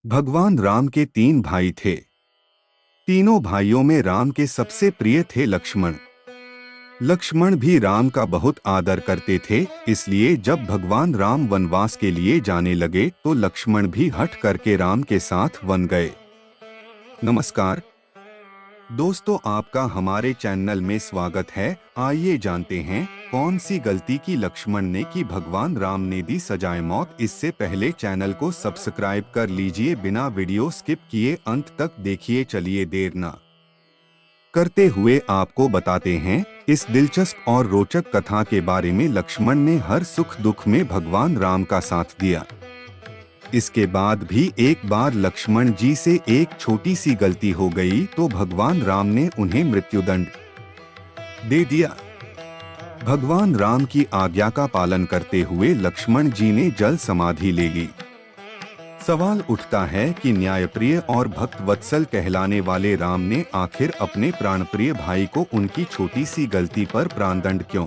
भगवान राम के तीन भाई थे। तीनों भाइयों में राम के सबसे प्रिय थे लक्ष्मण। लक्ष्मण भी राम का बहुत आदर करते थे, इसलिए जब भगवान राम वनवास के लिए जाने लगे तो लक्ष्मण भी हट करके राम के साथ वन गए। नमस्कार दोस्तों, आपका हमारे चैनल में स्वागत है। आइए जानते हैं कौन सी गलती की लक्ष्मण ने की भगवान राम ने दी सजाए मौत। इससे पहले चैनल को सब्सक्राइब कर लीजिए, बिना वीडियो स्किप किए अंत तक देखिए। चलिए देर न करते हुए आपको बताते हैं इस दिलचस्प और रोचक कथा के बारे में। लक्ष्मण ने हर सुख दुख में भगवान राम का साथ दिया। इसके बाद भी एक बार लक्ष्मण जी से एक छोटी सी गलती हो गई तो भगवान राम ने उन्हें मृत्युदंड दे दिया। भगवान राम की आज्ञा का पालन करते हुए लक्ष्मण जी ने जल समाधि ले ली। सवाल उठता है कि न्यायप्रिय और भक्त वत्सल कहलाने वाले राम ने आखिर अपने प्राणप्रिय भाई को उनकी छोटी सी गलती पर प्राणदंड क्यों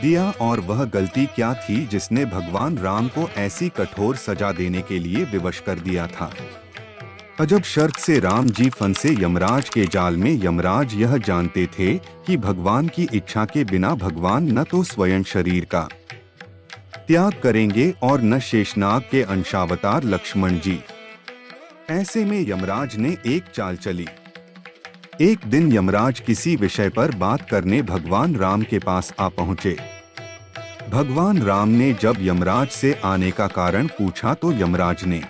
दिया, और वह गलती क्या थी जिसने भगवान राम को ऐसी कठोर सजा देने के लिए विवश कर दिया था। अजब शर्त से राम जी फंसे यमराज के जाल में। यमराज यह जानते थे कि भगवान की इच्छा के बिना भगवान न तो स्वयं शरीर का त्याग करेंगे और न शेषनाग के अंशावतार लक्ष्मण जी। ऐसे में यमराज ने एक चाल चली। एक दिन यमराज किसी विषय पर बात करने भगवान राम के पास आ पहुंचे। भगवान राम ने जब यमराज से आने का कारण पूछा तो यमराज ने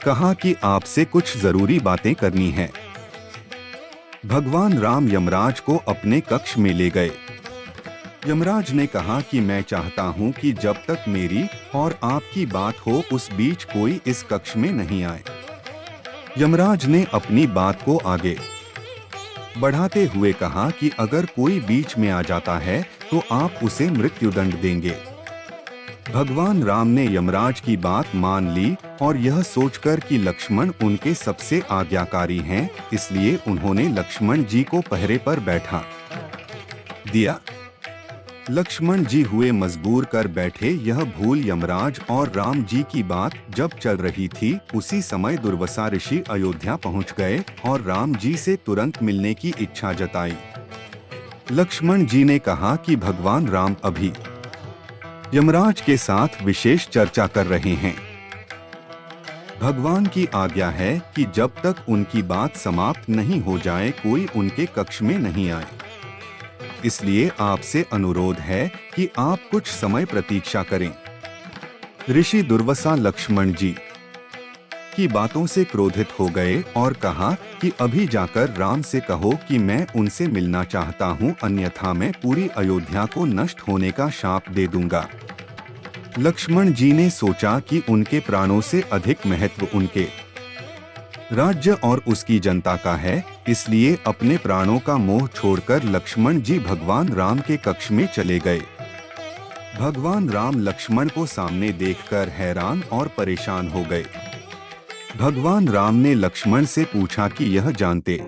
कहा कि आपसे कुछ जरूरी बातें करनी है। भगवान राम यमराज को अपने कक्ष में ले गए। यमराज ने कहा कि मैं चाहता हूं कि जब तक मेरी और आपकी बात हो उस बीच कोई इस कक्ष में नहीं आए। यमराज ने अपनी बात को आगे बढ़ाते हुए कहा कि अगर कोई बीच में आ जाता है तो आप उसे मृत्युदंड देंगे। भगवान राम ने यमराज की बात मान ली और यह सोचकर कि लक्ष्मण उनके सबसे आज्ञाकारी हैं, इसलिए उन्होंने लक्ष्मण जी को पहरे पर बैठा दिया। लक्ष्मण जी हुए मजबूर कर बैठे। यह भूल यमराज और राम जी की बात जब चल रही थी उसी समय दुर्वासा ऋषि अयोध्या पहुंच गए और राम जी से तुरंत मिलने की इच्छा जताई। लक्ष्मण जी ने कहा कि भगवान राम अभी यमराज के साथ विशेष चर्चा कर रहे हैं। भगवान की आज्ञा है कि जब तक उनकी बात समाप्त नहीं हो जाए कोई उनके कक्ष में नहीं आए, इसलिए आपसे अनुरोध है कि आप कुछ समय प्रतीक्षा करें। ऋषि दुर्वासा लक्ष्मण जी की बातों से क्रोधित हो गए और कहा कि अभी जाकर राम से कहो कि मैं उनसे मिलना चाहता हूं, अन्यथा मैं पूरी अयोध्या को नष्ट होने का शाप दे दूंगा। लक्ष्मण जी ने सोचा कि उनके प्राणों से अधिक महत्व उनके राज्य और उसकी जनता का है, इसलिए अपने प्राणों का मोह छोड़कर लक्ष्मण जी भगवान राम के कक्ष में चले गए। भगवान राम लक्ष्मण को सामने देखकर हैरान और परेशान हो गए। भगवान राम ने लक्ष्मण से पूछा कि यह जानते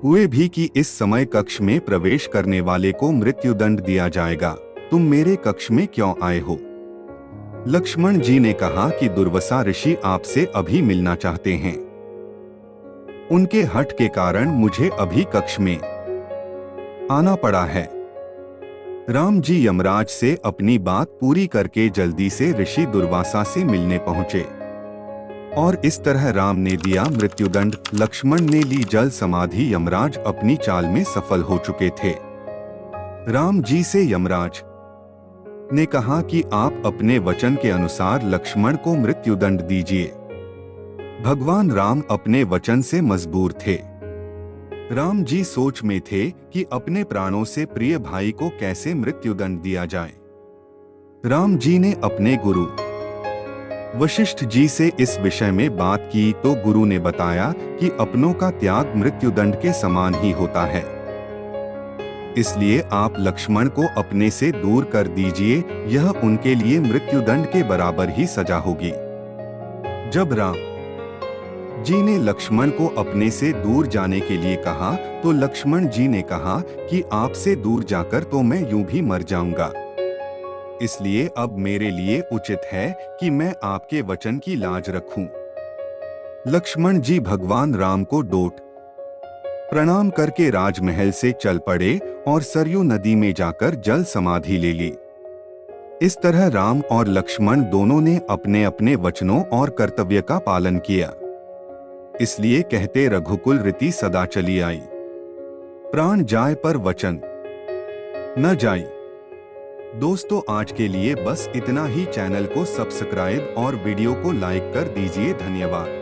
हुए भी कि इस समय कक्ष में प्रवेश करने वाले को मृत्युदंड दिया जाएगा, तुम मेरे कक्ष में क्यों आए हो? लक्ष्मण जी ने कहा कि दुर्वासा ऋषि आपसे अभी मिलना चाहते हैं। उनके हठ के कारण मुझे अभी कक्ष में आना पड़ा है। राम जी यमराज से अपनी बात पूरी करके जल्दी से ऋषि दुर्वासा से मिलने पहुंचे और इस तरह राम ने दिया मृत्युदंड। लक्ष्मण ने ली जल समाधि। यमराज अपनी चाल में सफल हो चुके थे। राम जी से यमराज ने कहा कि आप अपने वचन के अनुसार लक्ष्मण को मृत्युदंड दीजिए। भगवान राम अपने वचन से मजबूर थे। राम जी सोच में थे कि अपने प्राणों से प्रिय भाई को कैसे मृत्युदंड दिया जाए। राम जी ने अपने गुरु वशिष्ठ जी से इस विषय में बात की तो गुरु ने बताया कि अपनों का त्याग मृत्युदंड के समान ही होता है, इसलिए आप लक्ष्मण को अपने से दूर कर दीजिए, यह उनके लिए मृत्युदंड के बराबर ही सजा होगी। जब राम जी ने लक्ष्मण को अपने से दूर जाने के लिए कहा तो लक्ष्मण जी ने कहा कि आपसे दूर जाकर तो मैं यूं भी मर जाऊंगा, इसलिए अब मेरे लिए उचित है कि मैं आपके वचन की लाज रखूं। लक्ष्मण जी भगवान राम को डोट प्रणाम करके राजमहल से चल पड़े और सरयू नदी में जाकर जल समाधि ले ली। इस तरह राम और लक्ष्मण दोनों ने अपने अपने वचनों और कर्तव्य का पालन किया। इसलिए कहते रघुकुल रीति सदा चली आई, प्राण जाए पर वचन न जाई। दोस्तों आज के लिए बस इतना ही। चैनल को सब्सक्राइब और वीडियो को लाइक कर दीजिए। धन्यवाद।